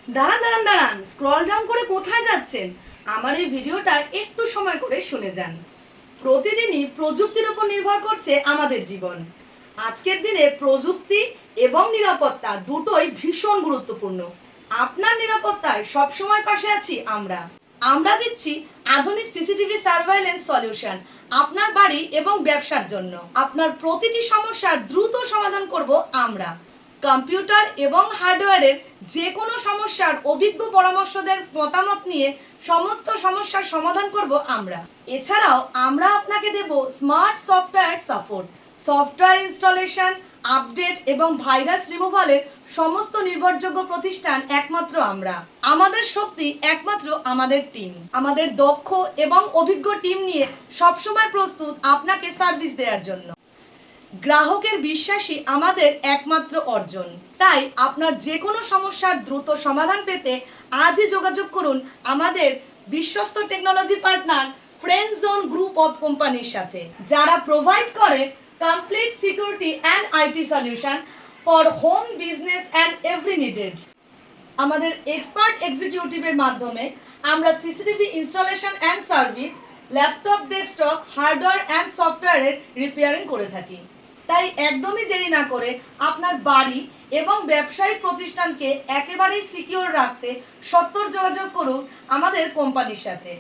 দাঁড়ান দাঁড়ান দাঁড়ান, স্ক্রল ডাউন করে কোথায় যাচ্ছেন? আমার এই ভিডিওটা একটু সময় করে শুনে যান। প্রতিদিনই প্রযুক্তির উপর নির্ভর করছে আমাদের জীবন। আজকের দিনে প্রযুক্তি এবং নিরাপত্তা দুটোই ভীষণ গুরুত্বপূর্ণ। আপনার নিরাপত্তায় সবসময় পাশে আছি আমরা। আমরা দিচ্ছি আধুনিক সিসিটিভি সার্ভাইলেন্স সলিউশন আপনার বাড়ি এবং ব্যবসার জন্য। আপনার প্রতিটি সমস্যার দ্রুত সমাধান করব আমরা। কম্পিউটার এবং হার্ডওয়্যারের যে কোনো সমস্যার অভিজ্ঞ পরামর্শদের মতামত নিয়ে সমস্ত সমস্যার সমাধান করব আমরা। এছাড়াও আমরা আপনাকে দেব smart software support, software installation, update এবং ভাইরাস রিমুভালের সমস্ত নির্ভরযোগ্য প্রতিষ্ঠান একমাত্র আমরা। আমাদের শক্তি একমাত্র আমাদের টিম। আমাদের দক্ষ এবং অভিজ্ঞ টিম নিয়ে সবসময় প্রস্তুত আপনাকে সার্ভিস দেওয়ার জন্য। গ্রাহকের বিশ্বাসই আমাদের একমাত্র অর্জন। তাই আপনার যে কোনো সমস্যার দ্রুত সমাধান পেতে আজই যোগাযোগ করুন আমাদের বিশ্বস্ত টেকনোলজি পার্টনার ফ্রেন্ডজোন গ্রুপ অফ কোম্পানির সাথে, যারা প্রোভাইড করে complete security and IT solution for home business and every needed. আমাদের এক্সপার্ট এক্সিকিউটিভের মাধ্যমে আমরা CCTV installation and service, laptop, desktop, hardware and সফটওয়্যারের রিপেয়ারিং করে থাকি। তাই একদমই দেরি না করে আপনার বাড়ি এবং ব্যবসায়িক প্রতিষ্ঠানকে একেবারেই সিকিউর রাখতে সত্বর যোগাযোগ করুন আমাদের কোম্পানির সাথে।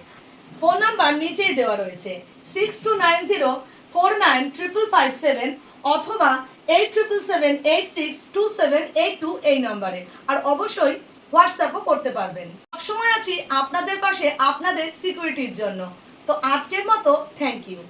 ফোন নাম্বার নিচেই দেওয়া রয়েছে 6290495557 অথবা 8777862782 এই নম্বরে। আর অবশ্যই হোয়াটসঅ্যাপও করতে পারবেন। সবসময় আছি আপনাদের পাশে আপনাদের সিকিউরিটির জন্য। তো আজকের মতো থ্যাংক ইউ।